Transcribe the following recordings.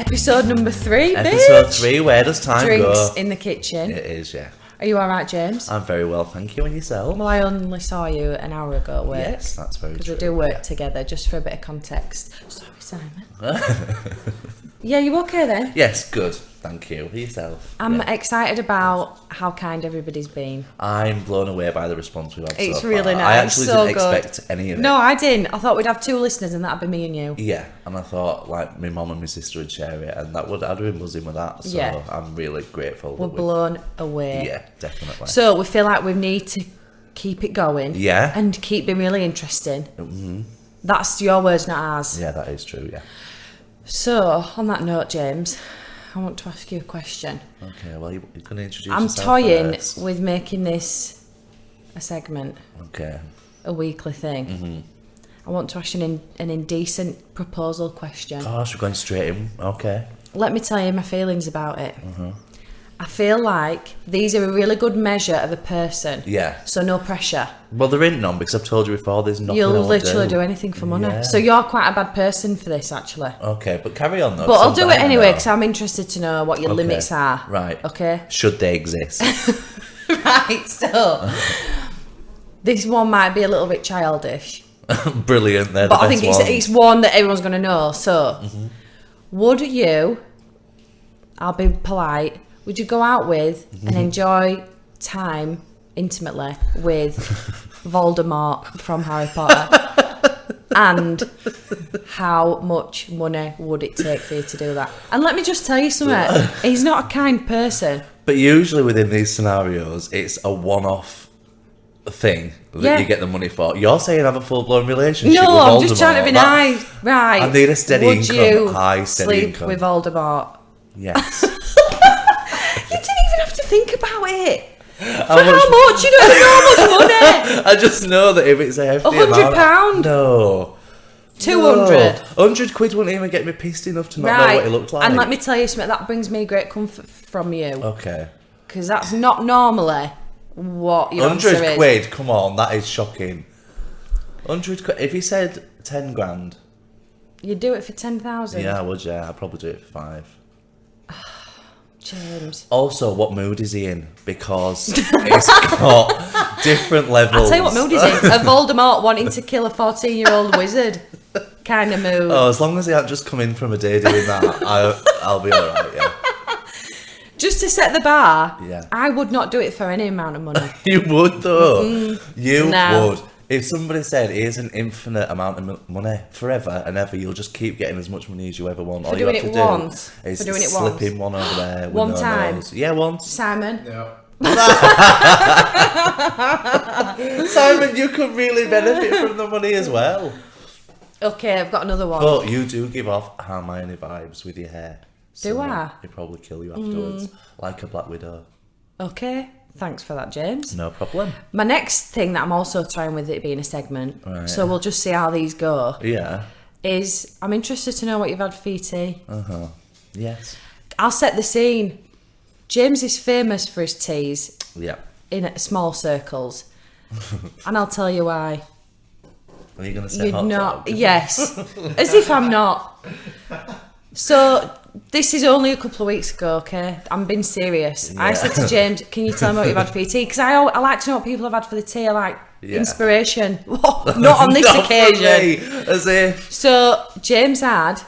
Episode number 3, Episode bitch. 3, where does time Drinks go? in the kitchen. It is, yeah. Are you alright, James? I'm very well, thank you. And yourself? Well, I only saw you an hour ago at work. Yes, that's very true. Because we do work together, just for a bit of context. Sorry, Simon. Yeah, you okay then? Yes, good. Thank you. Yourself? I'm excited about how kind everybody's been. I'm blown away by the response we've had so It's far. really nice. I actually so didn't good. expect any of it. No, I didn't. I thought we'd have 2 listeners and that'd be me and you. Yeah, and I thought like my mum and my sister would share it, and I'd be buzzing with that. So Yeah. I'm really grateful. We're that blown away. Yeah, definitely. So we feel like we need to keep it going. Yeah. And keep being really interesting. Mm-hmm. That's your words, not ours. Yeah, that is true. Yeah. So, on that note, James, I want to ask you a question. Okay. Well, you're gonna introduce I'm yourself toying first. with making this a segment, Okay. a weekly thing. Mm-hmm. I want to ask you an indecent proposal question. Gosh, we're going straight in. Okay. Let me tell you my feelings about it. Mm-hmm. I feel like these are a really good measure of a person. Yeah. So no pressure. Well, there ain't none because I've told you before. There's nothing. You'll I'll literally do anything for money. Yeah. So you're quite a bad person for this, actually. Okay, but carry on though. But 'cause I'll I'm do it dying anyway now. because I'm interested to know what your Okay. limits are. Right. Okay. Should they exist? Right. So this one might be a little bit childish, Brilliant. They're but the I best think ones. it's one that everyone's going to know. So, would you? I'll be polite. Would you go out with and enjoy time intimately with Voldemort from Harry Potter? And how much money would it take for you to do that? And let me just tell you something. He's not a kind person. But usually within these scenarios, it's a one-off thing that Yeah. you get the money for. You're saying have a full-blown relationship with No, Voldemort. I'm just trying to be That- nice. Right. I need a steady would income. you High steady sleep income. with Voldemort? Yes. You didn't even have to think about it. For How how much? You don't know how much money. I just know that if it's a hefty £100? amount... No. 200. No. 100 quid wouldn't even get me pissed enough to not know what it looked like. And let me tell you something, that brings me great comfort from you. Okay. Because that's not normally what your answer 100 is. quid, come on, that is shocking. 100 quid, if you said 10 grand, You'd do it for 10,000. yeah, I would, yeah, I'd probably do it for 5. James. Also, what mood is he in? Because it's got different levels. I'll tell you what mood he's in. A Voldemort wanting to kill a 14-year-old wizard kind of mood. Oh, as long as he hadn't just come in from a day doing that, I'll be alright, yeah. Just to set the bar, Yeah. I would not do it for any amount of money. You would, though. You No. would. If somebody said, here's an infinite amount of money, forever and ever, you'll just keep getting as much money as you ever want. For All you doing have to it do once? is For doing it slip once? in one over there. With One no time? nose. Yeah, once. Simon? No. Simon, you could really benefit from the money as well. Okay, I've got another one. But you do give off Hermione vibes with your hair. Do I? He'll probably kill you afterwards, like a Black Widow. Okay, thanks for that, James. No problem. My next thing that I'm also trying with it being a segment, Right. so we'll just see how these go, Yeah. is I'm interested to know what you've had for your tea. Yes. I'll set the scene. James is famous for his teas Yeah. in small circles, and I'll tell you why. Are you going to say You'd hot not, dog? yes, as if I'm not. So this is only a couple of weeks ago, okay? I'm being serious. I Yeah. said to James, "Can you tell me what you've had for your tea?" Because I like to know what people have had for the tea. I like Yeah. inspiration. Not on this Not for occasion. me, as if. So James had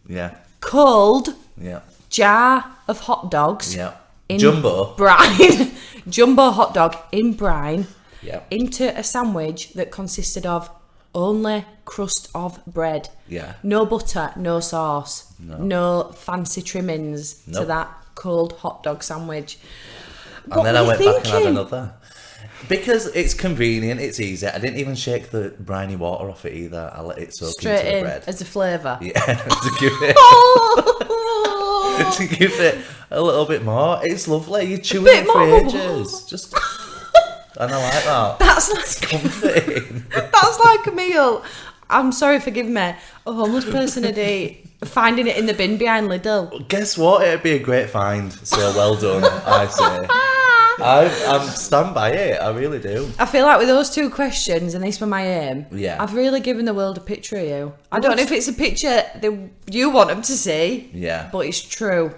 Yeah. cold Yeah. jar of hot dogs Yeah. in Jumbo. brine, jumbo hot dog in brine, Yeah. into a sandwich that consisted of only crust of bread. Yeah. No butter, no sauce, no fancy trimmings to Nope. that cold hot dog sandwich. And then I were went you back and had thinking? another. Because it's convenient, it's easy. I didn't even shake the briny water off it either. I let it soak Straight into the in bread. as a flavour. Yeah, to give it to give it a little bit more. It's lovely. You chew bit it for more? ages. Just and I like that. That's like Comforting. that's like a meal. I'm sorry, forgive me. A homeless person would eat, finding it in the bin behind Lidl. Guess what? It'd be a great find. So well done, I say. I'm stand by it. I really do. I feel like with those two questions, and this were my aim, Yeah. I've really given the world a picture of you. I don't know if it's a picture that you want them to see, Yeah. but it's true.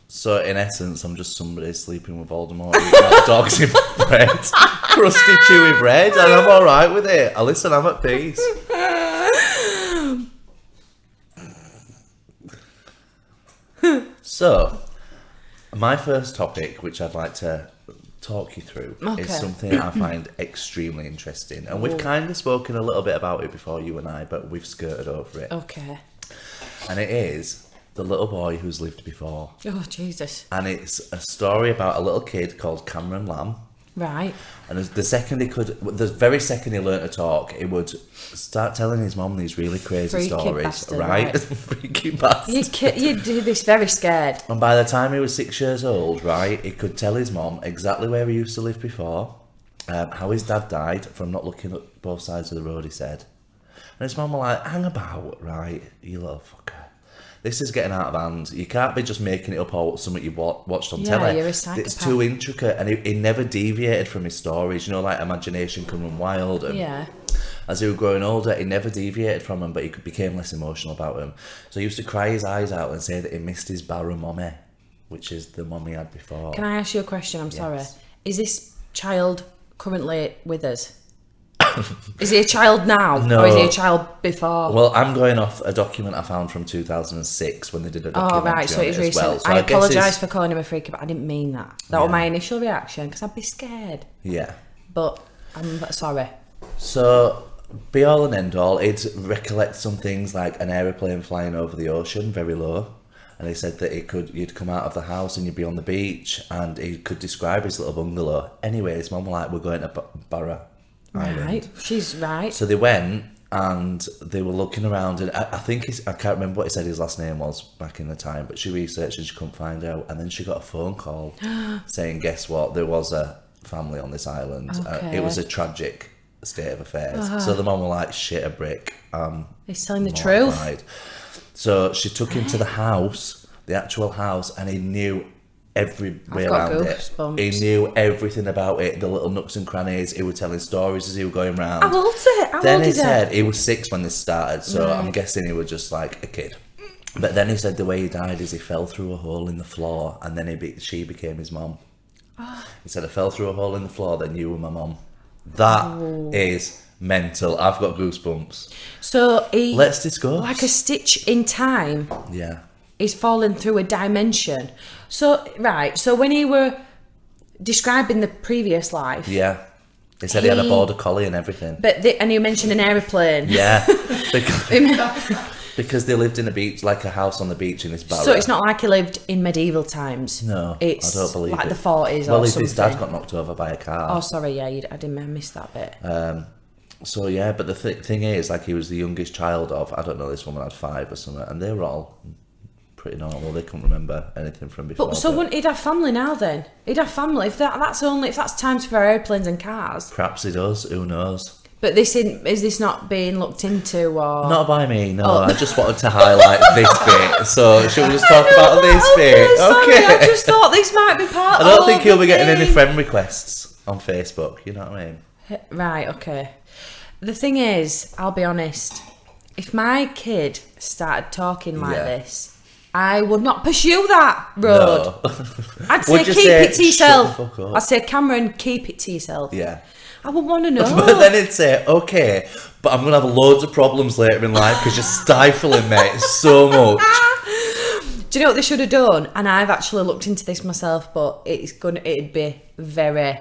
So in essence, I'm just somebody sleeping with Voldemort, eating hot dogs in bread, crusty, chewy bread, and I'm all right with it. Listen, I'm at peace. So, my first topic, which I'd like to talk you through, is something I find extremely interesting, and we've kind of spoken a little bit about it before, you and I, but we've skirted over it. Okay. And it is the little boy who's lived before. Oh, Jesus. And it's a story about a little kid called Cameron Lamb. Right. And the very second he learnt to talk, he would start telling his mum these really crazy Freaky stories, bastard, right? Freaky bastard. You do this very scared. And by the time he was 6 years old, right, he could tell his mum exactly where he used to live before, how his dad died from not looking at both sides of the road, he said. And his mum was like, hang about, right, you little fucker. This is getting out of hand. You can't be just making it up or something you've watched on telly. You're a psychopath. It's too intricate, and he never deviated from his stories. You know, like imagination coming wild. And Yeah. as he was growing older, he never deviated from them, but he became less emotional about them. So he used to cry his eyes out and say that he missed his barrow mommy, which is the mum he had before. Can I ask you a question? I'm sorry. Is this child currently with us? Is he a child now? No. Or is he a child before? Well, I'm going off a document I found from 2006 when they did a documentary right, so on it's it as recent. well. So I guess apologise for calling him a freak, but I didn't mean that. That was my initial reaction, because I'd be scared. Yeah. But I'm sorry. So, be all and end all, he'd recollect some things like an aeroplane flying over the ocean, very low. And he said that you'd come out of the house and you'd be on the beach, and he could describe his little bungalow. Anyway, his mum was like, we're going to Barra Island. Right, she's right. So they went and they were looking around, and I think I can't remember what he said his last name was back in the time, but she researched and she couldn't find out. And then she got a phone call saying, guess what, there was a family on this island. Okay. It was a tragic state of affairs. So the mum was like, shit a brick. He's telling the mortified. truth. So she took him to the house, the actual house, and he knew every way around it. He knew everything about it, the little nooks and crannies. He was telling stories as he was going round. How old is it? Then he said he was 6 when this started, so I'm guessing he was just like a kid. But then he said the way he died is he fell through a hole in the floor, and then she became his mum. He said, I fell through a hole in the floor, then you were my mum. That is mental. I've got goosebumps. So Let's discuss. like a stitch in time. Yeah. He's fallen through a dimension. So when he were describing the previous life, Yeah. He said he had a border collie and everything. and you mentioned an aeroplane. Yeah. Because they lived in a beach, like a house on the beach in this barrow. So it's not like he lived in medieval times. No, It's I don't believe like it. the 40s Well, or his something. dad got knocked over by a car. Oh, sorry, yeah, I missed that bit. So yeah, but the thing is, like, he was the youngest child of, I don't know, this woman had 5 or something, and they were all pretty normal. They couldn't remember anything from before. But wouldn't he'd have family now then? He'd have family if that's times for airplanes and cars. Perhaps he does. Who knows? But is this not being looked into or? Not by me. No, I just wanted to highlight this bit. So should we just talk about this bit? Sorry, I just thought this might be part. I don't think he'll be getting any friend requests on Facebook. You know what I mean? Right. Okay. The thing is, I'll be honest. If my kid started talking like this, I would not pursue that road. No. I'd say Would you keep say, it to yourself. "Shut the fuck up"? I'd say, Cameron, keep it to yourself. Yeah. I would want to know. But then he'd say, okay, but I'm going to have loads of problems later in life because you're stifling me so much. Do you know what they should have done? And I've actually looked into this myself, but it'd be very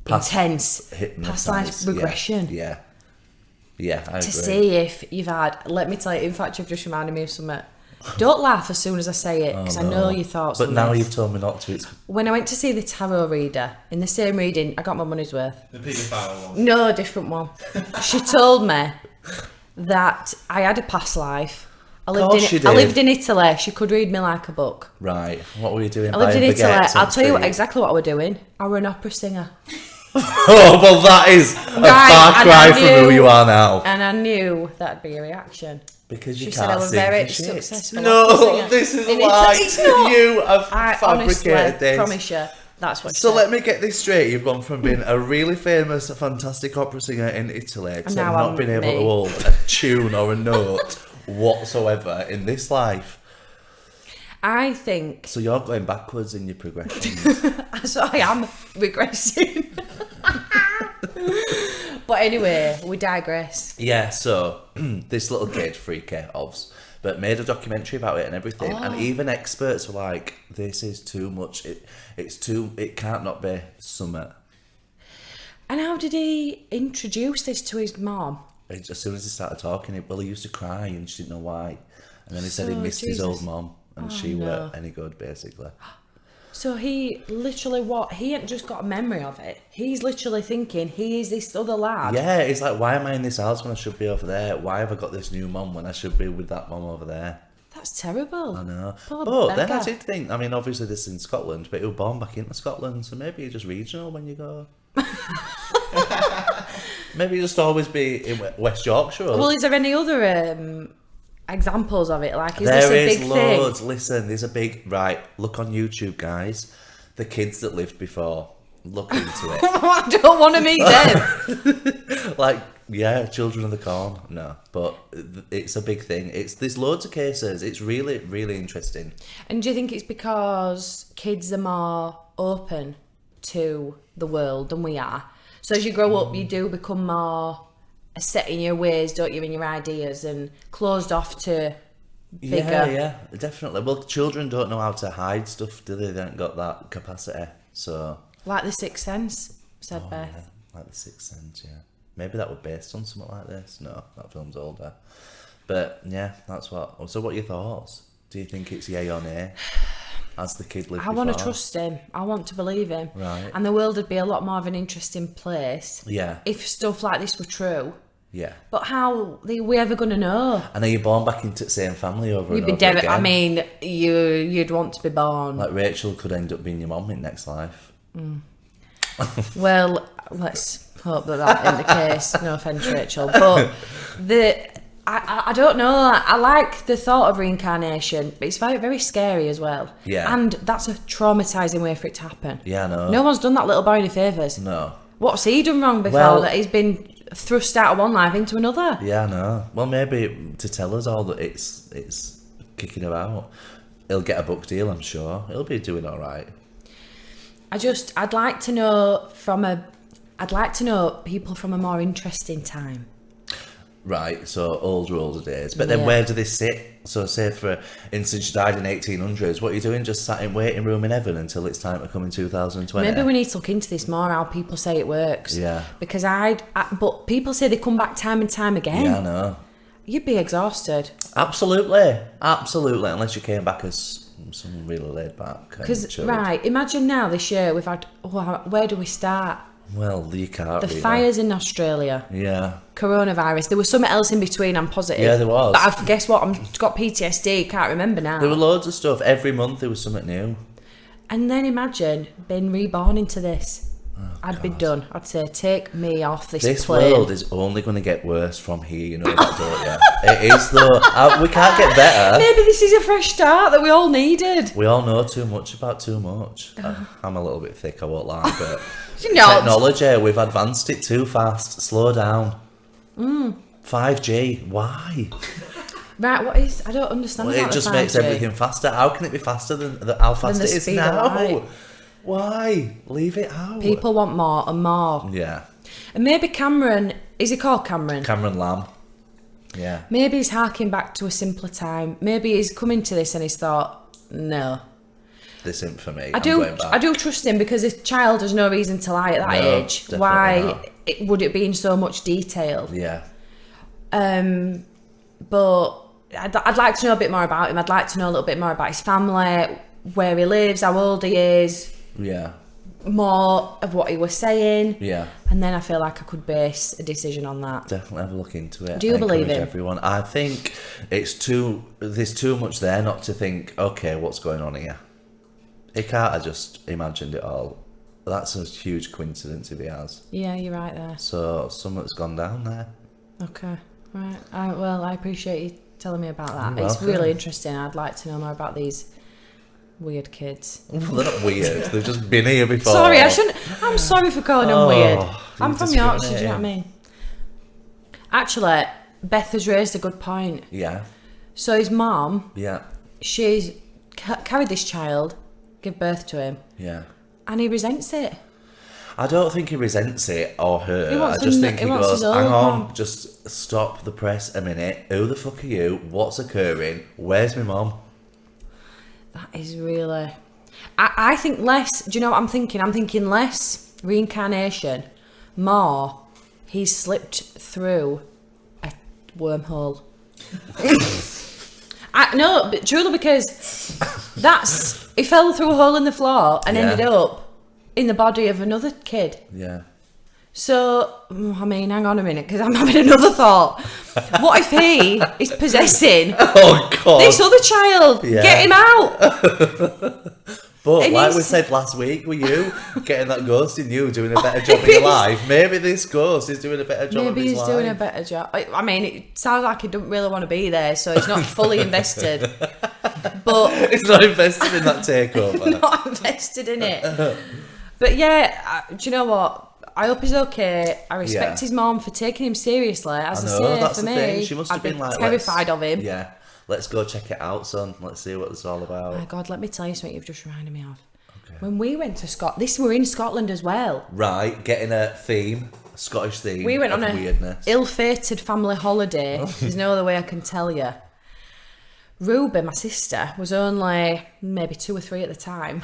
intense. Past life regression. Yeah, I agree. To see if you've had, let me tell you, in fact, you've just reminded me of something. Don't laugh as soon as I say it, because I know your thoughts. But now you've told me not to. When I went to see the tarot reader, in the same reading, I got my money's worth. The paedophile one. No, a different one. She told me that I had a past life. I lived in Italy. She could read me like a book. Right. What were you doing? I lived in Italy. I'll tell you exactly what I were doing. I were an opera singer. Oh, well, that is a far cry from who you are now. And I knew that'd be a reaction. Because you she can't said I was sing very for shit. successful. No, this is a lie. You have I fabricated honestly this. promise you. That's what. So let me get this straight. You've gone from being a really famous, fantastic opera singer in Italy to now not I'm being able me. to hold a tune or a note whatsoever in this life. I think. So you're going backwards in your progression. So I am regressing. But anyway, we digress. Yeah, so this little kid, freaky ovs, but made a documentary about it and everything. And even experts were like, this is too much. It can't not be summit. And how did he introduce this to his mom? As soon as he started talking, he used to cry and she didn't know why. And then he said he So, missed his Jesus. old mom and she weren't any good, basically. So he literally he ain't just got a memory of it. He's literally thinking he is this other lad. Yeah, it's like, why am I in this house when I should be over there? Why have I got this new mum when I should be with that mum over there? That's terrible. I know. Poor But then I beggar. did think, I mean, obviously this is in Scotland, but he was born back into Scotland, so maybe you're just regional when you go. Maybe you just always be in West Yorkshire. Well, is there any other examples of it? Like, is There this a is big loads. thing? Listen, there's a big... Right, look on YouTube, guys. The kids that lived before. Look into it. I don't want to meet them. Like, yeah, Children of the Corn. No, but it's a big thing. There's loads of cases. It's really, really interesting. And do you think it's because kids are more open to the world than we are? So as you grow up, you do become more set in your ways, don't you, in your ideas, and closed off to bigger. Yeah, definitely. Well, children don't know how to hide stuff, do they? They haven't got that capacity. So, Like The Sixth Sense, said Beth. yeah, like The Sixth Sense, yeah. Maybe that was based on something like this. No, that film's older. But yeah, that's what. So, what are your thoughts? Do you think it's yay or nay? As the kid lived I want to before? trust him. I want to believe him. Right. And the world would be a lot more of an interesting place Yeah, if stuff like this were true. yeah. But how are we ever going to know? And are you born back into the same family over You'd and be over dead. again? I mean, you'd want to be born. Like Rachel could end up being your mum in next life. Well, let's hope that isn't the case. No offence, Rachel. But I don't know. I like the thought of reincarnation, but it's very, very scary as well. Yeah. And that's a traumatising way for it to happen. Yeah, I know. No one's done that little boy any favours. No. What's he done wrong before Well- that he's been thrust out of one life into another? Yeah, I know. Well, maybe to tell us all that it's kicking about. He'll get a book deal, I'm sure. He'll be doing all right. I'd like to know people from a more interesting time. Right, so older days. But then Yeah. where do they sit? So say for instance you died in 1800s, what are you doing? Just sat in waiting room in heaven until it's time to come in 2020? Maybe we need to look into this more, how people say it works. Yeah. Because but people say they come back time and time again. Yeah, I know. You'd be exhausted. Absolutely. Unless you came back as someone really laid back. Because, right, imagine now this year we've had, where do we start? Well, you can't The really. fires in Australia, Yeah. coronavirus. There was something else in between, I'm positive. Yeah, there was. But guess what? I've got PTSD, can't remember now. There were loads of stuff. Every month there was something new. And then imagine being reborn into this. I'd be done. I'd say, take me off this plane. World is only going to get worse from here, you know that, don't you? It is, though. We can't get better. Maybe this is a fresh start that we all needed. We all know too much about too much. I'm a little bit thick, I won't lie, but You know, technology, we've advanced it too fast. Slow down. 5G, why? right, what is... I don't understand Well, about it just the makes 5G. everything faster. How can it be faster than how fast the it is speed of now? light. Why? Leave it out. People want more and more. Yeah. And maybe Cameron... Is he called Cameron? Cameron Lamb. Yeah. Maybe he's harking back to a simpler time. Maybe he's come into this and he's thought, no. This isn't for me. I do trust him because a child has no reason to lie at that No, age. definitely Why not. would it be in so much detail? Yeah. But I'd like to know a bit more about him. I'd like to know a little bit more about his family, where he lives, how old he is, Yeah. more of what he was saying. Yeah. And then I feel like I could base a decision on that. Definitely have a look into it. Do you I believe encourage him? everyone. I think there's too much there not to think, okay, what's going on here? He can't have just imagined it all. That's a huge coincidence if he has. Yeah, you're right there. So something's gone down there. Okay, right. I appreciate you telling me about that. You're It's welcome. really interesting. I'd like to know more about these weird kids. Well, they're not weird. They've just been here before. Sorry, I shouldn't. I'm sorry for calling them weird. I'm you're from Yorkshire, do you know what I discriminating. mean? Actually, Beth has raised a good point. Yeah. So his mom, Yeah. she's carried this child, give birth to him, Yeah. and he resents it. I don't think he resents it or her. He wants I just him- think he he wants goes, his own hang on, mum." just stop the press a minute. Who the fuck are you? What's occurring? Where's my mum? That is really... I think less... Do you know what I'm thinking? I'm thinking less reincarnation, more he's slipped through a wormhole. No, but truly, because he fell through a hole in the floor and Yeah. ended up in the body of another kid. Yeah. So, I mean, hang on a minute, because I'm having another thought. What if he is possessing Oh, God. this other child? Yeah. Get him out! But It like needs- we said last week, were you getting that ghost in you doing a better job in your life? Maybe this ghost is doing a better job of Maybe his he's life. doing a better job. I mean, it sounds like he doesn't really want to be there, so he's not fully invested. But He's not invested in that takeover. not invested in it. But yeah, do you know what? I hope he's okay. I respect Yeah. his mom for taking him seriously. As I, I know, say, that's for the me, thing. She must have I'd be been like terrified let's- of him. Yeah. Let's go check it out, son. Let's see what it's all about. My God, let me tell you something you've just reminded me of. Okay. When we went to Scotland, we're in Scotland as well. Right, getting a theme, a Scottish theme. We went of on a weirdness. ill-fated family holiday. There's no other way I can tell you. Ruby, my sister, was only maybe 2 or 3 at the time.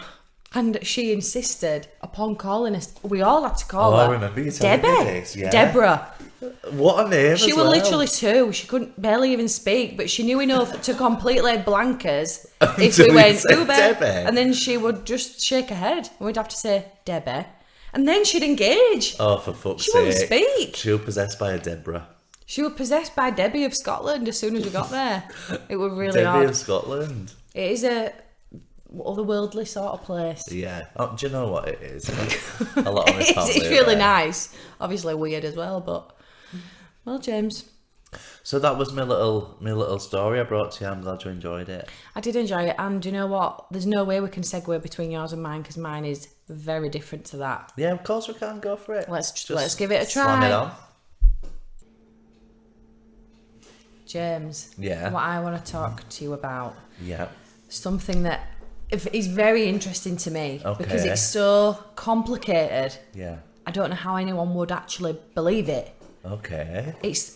And she insisted upon calling us. We all had to call Oh, her. I remember you telling me Debbie. this, yeah. Deborah. What a name! She as was well. literally 2. She couldn't barely even speak, but she knew enough to completely blank us if Until we we went, said Ruby. Debbie. And then she would just shake her head. And we'd have to say, Debbie. And then she'd engage. Oh, for fuck's She sake! wouldn't speak. She was possessed by a Deborah. She was possessed by Debbie of Scotland as soon as we got there. It was really Debbie odd. of Scotland. It is a otherworldly sort of place. Yeah. Oh, do you know what it is? A lot of my family It's are really there. nice. Obviously weird as well, but well, James, So that was my little story I brought to you. I'm glad you enjoyed it. I did enjoy it, and you know what? There's no way we can segue between yours and mine because mine is very different to that. Yeah, of course we can go for it. Let's give it a Slam try. it on. James, Yeah. what I want to talk to you about, Yeah. something that is very interesting to me because Okay. it's so complicated. Yeah. I don't know how anyone would actually believe it. Okay.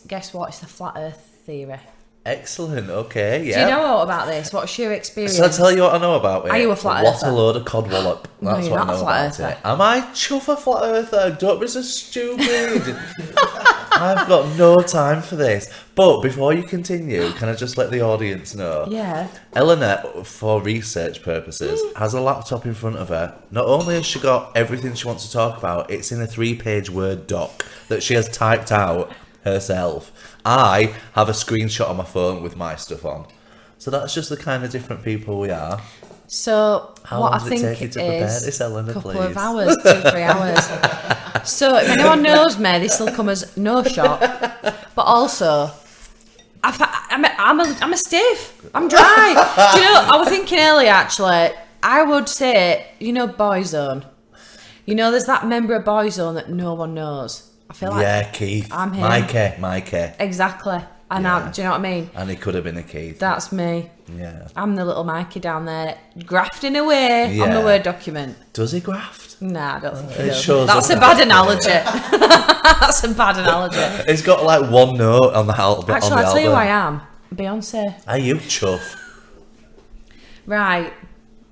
Guess what? It's the flat Earth theory. Excellent. Okay. Yeah. Do you know all about this? What's your experience? So I tell you what I know about it. Are you a flat What earther? a load of codwallop. No, That's you're what not I a know flat about earther. it. Am I chuff a flat earther? Don't be so stupid. I've got no time for this. But before you continue, can I just let the audience know? Yeah. Eleanor, for research purposes, has a laptop in front of her. Not only has she got everything she wants to talk about, it's in a 3-page Word doc that she has typed out herself. I have a screenshot on my phone with my stuff on. So that's just the kind of different people we are. So How what long I does it think take you to prepare is this, Eleanor, a couple please? of hours, 2-3 hours. So if anyone knows me, this will come as no shock. But also, I'm a stiff. I'm dry. Do you know? I was thinking earlier actually. I would say, you know, Boyzone. You know, there's that member of Boyzone that no one knows. I feel like Yeah, Keith. I'm him. Mikey. Exactly. And Yeah. do you know what I mean? And he could have been a Keith. That's me. Yeah. I'm the little Mikey down there, grafting away on Yeah. the Word document. Does he graft? Nah, I don't think It he does. shows That's up a bad in the analogy. That's a bad analogy. He's got like one note on the album. Actually, I'll tell you who I am. Beyonce. Are you chuff? Right.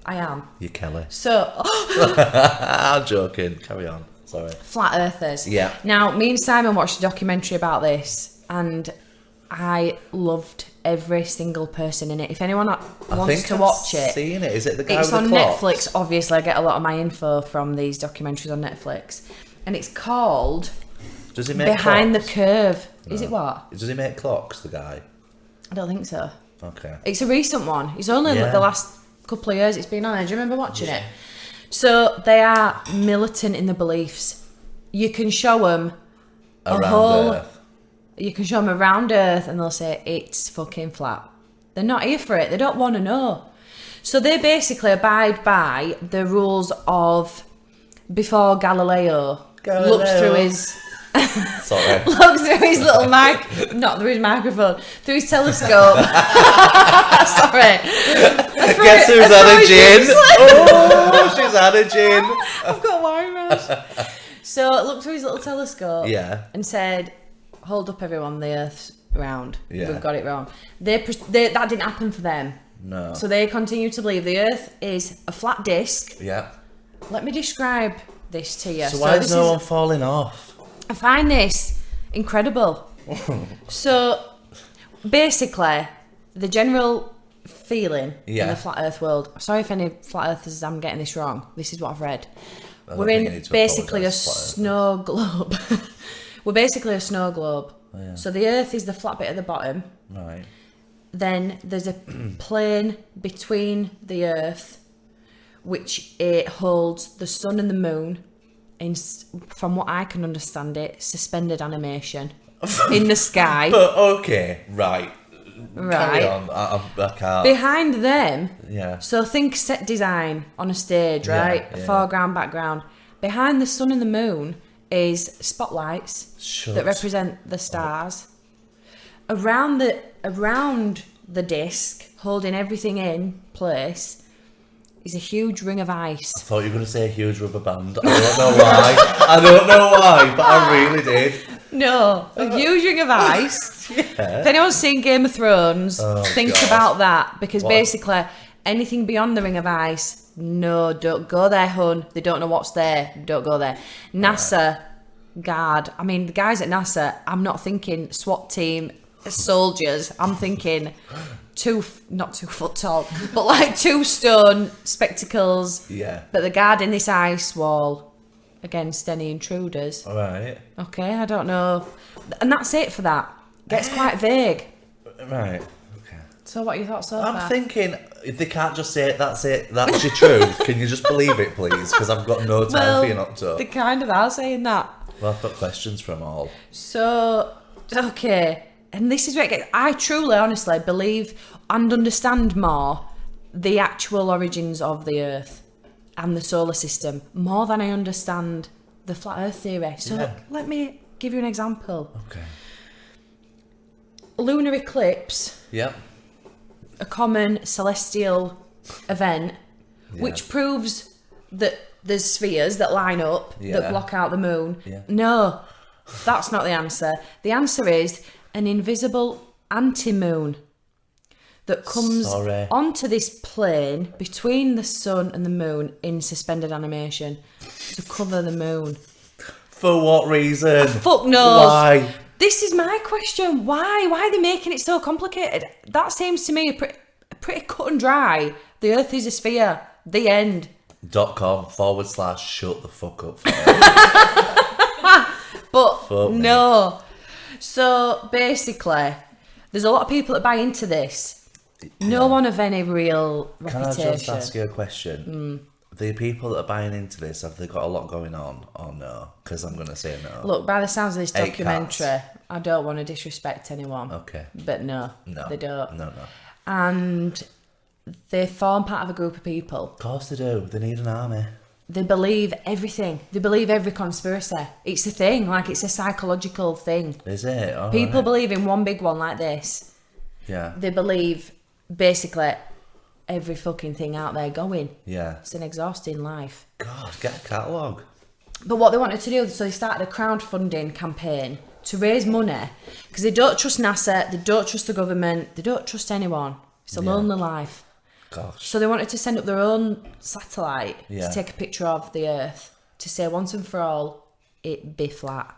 I am. You Kelly. So, I'm joking. Carry on. Sorry. Flat Earthers. Yeah. Now, me and Simon watched a documentary about this, and I loved every single person in it. If anyone wants to watch it, Seen it. Is it the guy it's with on the clocks? Netflix. Obviously, I get a lot of my info from these documentaries on Netflix, and it's called Does he make Behind clocks? the Curve. Is it what? Does he make clocks, the guy? I don't think so. Okay. It's a recent one. It's only Yeah. like the last couple of years it's been on. Do you remember watching it? So they are militant in the beliefs. You can show them Around Earth. You can show them around Earth, and they'll say it's fucking flat. They're not here for it. They don't want to know. So they basically abide by the rules of before Galileo looked through his Sorry. looked through his little not through his microphone, through his telescope. Sorry. Guess who's had a gin? Oh, she's had a gin. I've got wine rash. So looked through his little telescope and said, hold up everyone, the Earth's round. Yeah. We've got it wrong. That didn't happen for them. No. So they continue to believe the Earth is a flat disc. Yeah. Let me describe this to you. So why is no one falling off? I find this incredible. So basically, the general feeling in the flat Earth world. Sorry if any flat earthers I'm getting this wrong. This is what I've read. We're in basically a snow globe. We're basically a snow globe. Oh, yeah. So the Earth is the flat bit at the bottom. Right. Then there's a plane between the Earth, which it holds the sun and the moon. From what I can understand, it suspended animation in the sky. But okay, right. Carry on. I can't. Behind them, Yeah. so think set design on a stage, right? Yeah. Foreground, background. Behind the sun and the moon is spotlights that represent the stars. Around the disc, holding everything in place, is a huge ring of ice. I thought you were going to say a huge rubber band. I don't know why. I don't know why, but I really did. No, a huge ring of ice. Yeah. If anyone's seen Game of Thrones, think about that, because basically anything beyond the ring of ice, no, don't go there, hun. They don't know what's there. Don't go there. NASA, guard. I mean, the guys at NASA, I'm not thinking SWAT team soldiers. I'm thinking not 2 foot tall, but like 2 stone spectacles. Yeah. But they're guarding this ice wall against any intruders. All right. Okay, I don't know. And that's it for that. Gets quite vague. Right. Okay. So what are your thoughts so far? I'm thinking, if they can't just say that's your truth, can you just believe it, please? Because I've got no time for you not to. They kind of are saying that. Well, I've got questions from all. So, okay. And this is where it gets, I truly, honestly believe and understand more the actual origins of the Earth and the solar system more than I understand the flat Earth theory. So let me give you an example. Okay. Lunar eclipse. Yep. A common celestial event which proves that there's spheres that line up that block out the moon. Yeah. No, that's not the answer. The answer is an invisible anti-moon that comes onto this plane between the sun and the moon in suspended animation to cover the moon. For what reason? Fuck knows. Why? This is my question. Why? Why are they making it so complicated? That seems to me pretty cut and dry. The Earth is a sphere. The end. .com// shut the fuck up. But Fuck no. So basically, there's a lot of people that buy into this. No one of any real reputation. Can I just ask you a question? The people that are buying into this, have they got a lot going on or no? Because I'm going to say no. Look, by the sounds of this 8 documentary, cats. I don't want to disrespect anyone. Okay. But no, they don't. No. And they form part of a group of people. Of course they do. They need an army. They believe everything. They believe every conspiracy. It's a thing. Like, it's a psychological thing. Is it? All People right. believe in one big one like this. Yeah. They believe basically every fucking thing out there going. Yeah. It's an exhausting life. God, get a catalogue. But what they wanted to do, so they started a crowdfunding campaign to raise money because they don't trust NASA, they don't trust the government, they don't trust anyone. It's a lonely life. Gosh. So they wanted to send up their own satellite Yeah. to take a picture of the Earth to say once and for all, it be flat.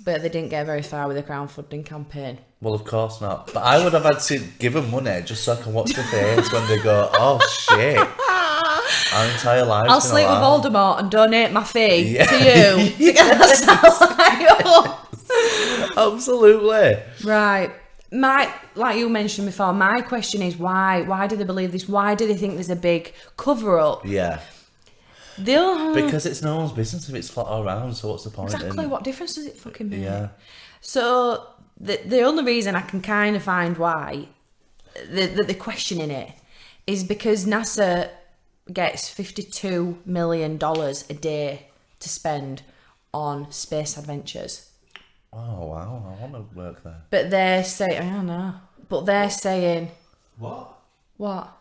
But they didn't get very far with the crowdfunding campaign. Well, of course not. But I would have had to give them money just so I can watch the face when they go, oh shit. Our entire lives. I'll sleep with Voldemort and donate my fee to you to get that satellite up. Absolutely. Right. Like you mentioned before, my question is why? Why do they believe this? Why do they think there's a big cover-up? Yeah. Because it's no one's business if it's flat or round, so what's the point? Exactly, what difference does it fucking make? Yeah. So, the only reason I can kind of find why, they're questioning it, is because NASA gets $52 million a day to spend on space adventures. Oh, wow. I want to work there. But they're saying, I don't know. But they're saying... What? What?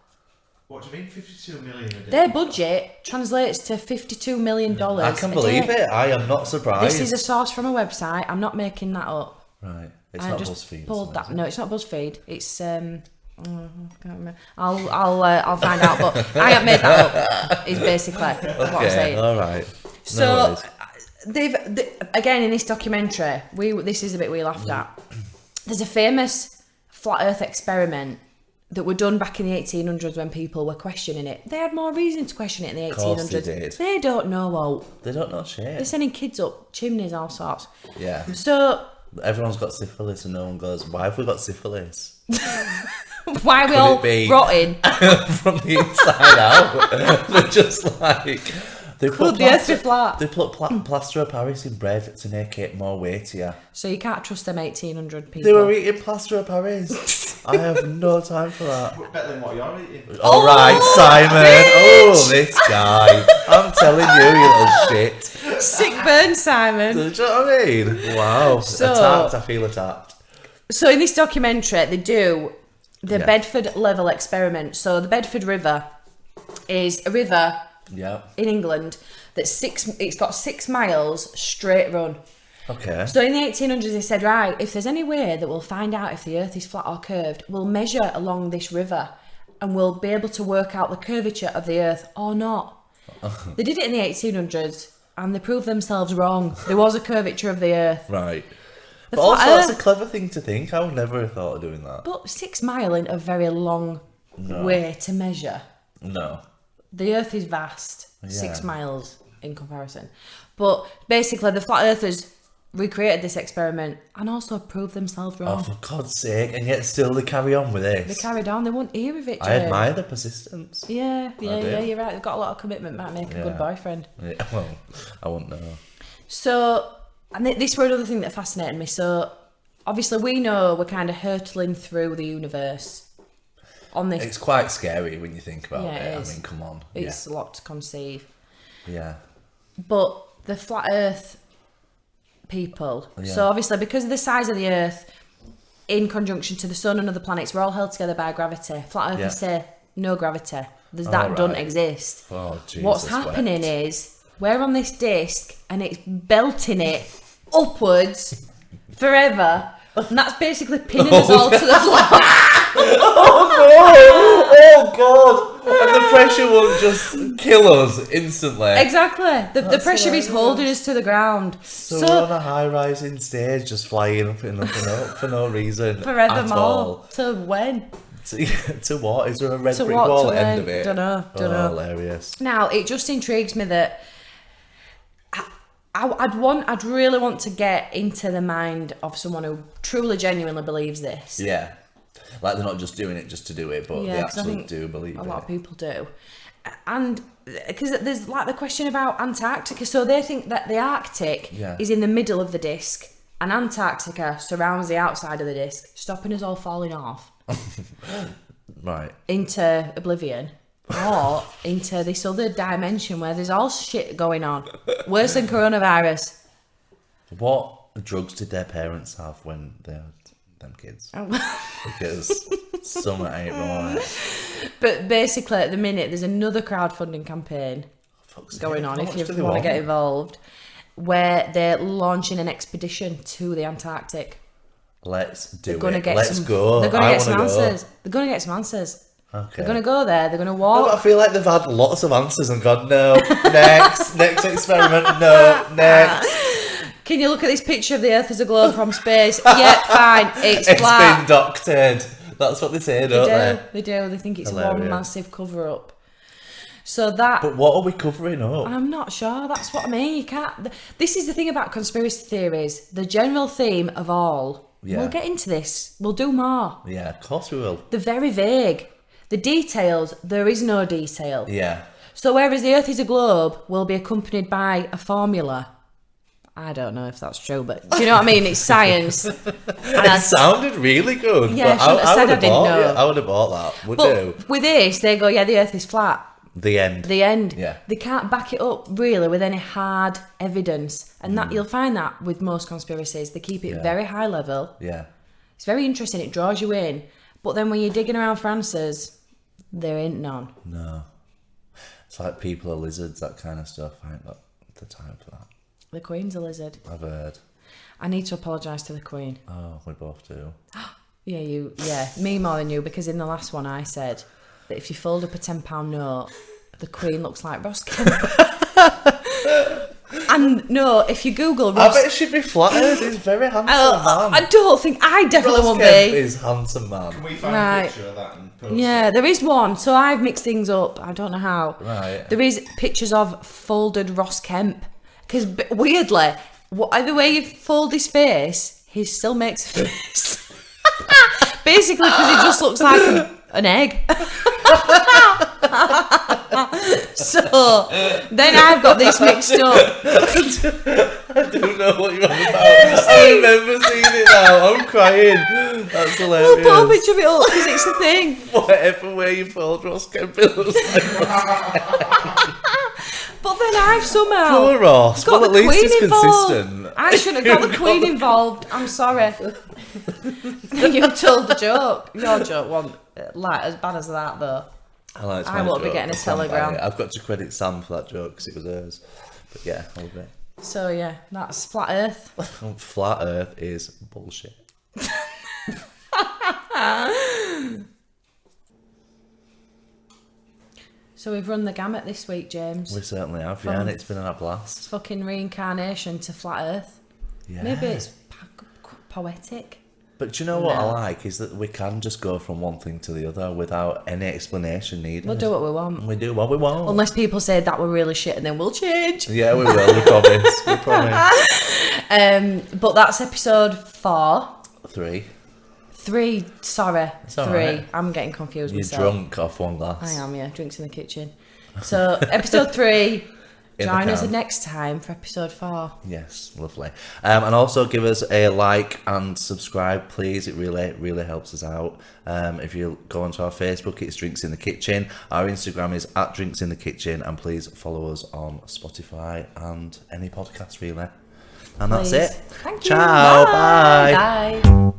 What do you mean 52 million a day? Their budget translates to $52 million I can believe it. I am not surprised. This is a source from a website. I'm not making that up. Right. It's I not just BuzzFeed. pulled that. No, it's not BuzzFeed. It's I can't remember. I'll find out. But I haven't made that up. Is basically what I'm saying. All right. So they've again in this documentary. This is the bit we laughed at. There's a famous flat Earth experiment that were done back in the 1800s when people were questioning it. They had more reason to question it in the 1800s. Of course they did. They don't know what. They don't know shit. They're sending kids up chimneys, all sorts. Yeah. So everyone's got syphilis and no one goes, why have we got syphilis? why are we all rotting? From the inside out. They're just like... They put plaster of Paris in bread to make it more weightier. So you can't trust them 1800 people. They were eating plaster of Paris. I have no time for that. Better than what you're eating. All right, Simon. Bitch! Oh, this guy. I'm telling you, you little shit. Sick burn, Simon. Do you know what I mean? Wow. Attacked. I feel attacked. So in this documentary, they do the Bedford level experiment. So the Bedford River is a river in England it's got 6 miles straight run. Okay. So in the 1800s they said, right, if there's any way that we'll find out if the earth is flat or curved, we'll measure along this river and we'll be able to work out the curvature of the earth or not. They did it in the 1800s and they proved themselves wrong. There was a curvature of the earth. Right. But also that's a clever thing to think. I would never have thought of doing that. But 6 miles isn't a very long way to measure. No. The earth is vast. 6 miles in comparison. But basically the flat earthers recreated this experiment and also proved themselves wrong. Oh, for God's sake. And yet still they carry on with this. They carried on. They wouldn't hear of it, Jay. I admire the persistence. Yeah, you're right. They've got a lot of commitment. Might make a good boyfriend. Yeah, well, I wouldn't know. So, and this was another thing that fascinated me. So, obviously we know we're kind of hurtling through the universe on this. It's quite scary when you think about it. It is. I mean, come on. It's a lot to conceive. Yeah. But the flat earth people, so obviously because of the size of the earth in conjunction to the sun and other planets, we're all held together by gravity. Flat earthers say no gravity. That doesn't exist. Oh, Jesus. What's happening is we're on this disc and it's belting it upwards forever, and that's basically pinning us all to the floor. Oh no! Oh God! And the pressure won't just kill us instantly. Exactly. The pressure is holding us to the ground. So we're on a high-rising stage, just flying up and up and up for no reason. Forevermore. To when? To what? Is there a red brick wall at the end of it? Don't know. Hilarious. Now, it just intrigues me that I'd really want to get into the mind of someone who truly, genuinely believes this. Yeah. Like they're not just doing it just to do it, but they actually do believe it. A lot of people do. And because there's like the question about Antarctica. So they think that the Arctic is in the middle of the disc and Antarctica surrounds the outside of the disc, stopping us all falling off. Right. Into oblivion. Or into this other dimension where there's all shit going on. Worse than coronavirus. What drugs did their parents have when they had them kids? Because something ain't right. But basically at the minute there's another crowdfunding campaign going on if you want to get involved, where they're launching an expedition to the Antarctic. Let's do it. Let's go. They're going to get some answers. They're going to get some answers. Okay. They're going to go there. They're going to walk. I feel like they've had lots of answers and gone, no, next experiment, no, next. Can you look at this picture of the Earth as a globe from space? Yep, fine. It's flat. It's been doctored. That's what they say, don't they? They do. They think it's one massive cover-up. So that... But what are we covering up? I'm not sure. That's what I mean. You can't... This is the thing about conspiracy theories. The general theme of all... Yeah. We'll get into this. We'll do more. Yeah, of course we will. They're very vague. The details, there is no detail. Yeah. So whereas the Earth is a globe will be accompanied by a formula, I don't know if that's true, but do you know what I mean? It's science. And It sounded really good. Yeah, but I shouldn't have said I didn't know. I would have bought that. Would But you? with this, they go, yeah, the Earth is flat. The end. The end. Yeah. They can't back it up really with any hard evidence, and that you'll find that with most conspiracies, they keep it very high level. Yeah. It's very interesting. It draws you in, but then when you're digging around for answers, there ain't none. No. It's like people are lizards, that kind of stuff. I ain't got the time for that. The Queen's a lizard. I've heard. I need to apologise to the Queen. Oh, we both do. Yeah, me more than you, because in the last one I said that if you fold up a £10 note, the Queen looks like Ross Kemp. And no, if you Google Ross... I bet she'd be flattered. He's a very handsome man. I don't think... I definitely Ross won't Kemp be. is handsome man. Can we find Right. a picture of that and post Yeah, it? there is one. So I've mixed things up. I don't know how. Right. There is pictures of folded Ross Kemp. Because weirdly, the way you fold his face, he still makes a face. Basically, because he just looks like an egg. So then I've got this mixed up. I don't know what you're on about. I remember seeing it now. I'm crying. That's We'll hilarious. put a picture of it up because it's the thing. Whatever way you fold Ross Kemp, it looks like But then I've somehow poor Ross. got Well, at the least Queen it's involved. consistent. I shouldn't have got the Queen involved. I'm sorry. You told the joke. Your joke wasn't like as bad as that though. I won't be getting a telegram. I've got to credit Sam for that joke because it was hers. But yeah, I'll admit. So yeah, that's Flat Earth. Flat Earth is bullshit. So we've run the gamut this week, James. We certainly have, yeah, and it's been a blast. It's fucking reincarnation to Flat Earth. Yeah. Maybe it's poetic. But do you know what I No. like is that we can just go from one thing to the other without any explanation needed. We'll do what we want. We do what we want. Unless people say that we're really shit and then we'll change. Yeah, we will. We promise. We promise. But that's episode 4. 3. 3, sorry. It's 3. alright. I'm getting confused You're myself. drunk off one glass. I am, yeah. Drinks in the kitchen. So, episode 3. In the Join us can. next time for episode 4. Yes, lovely. And also give us a like and subscribe, please. It really helps us out. If you go onto our Facebook, it's Drinks in the Kitchen. Our Instagram is @DrinksInTheKitchen, and please follow us on Spotify and any podcast really. And Please. that's it. Thank you. Ciao. Bye. Bye.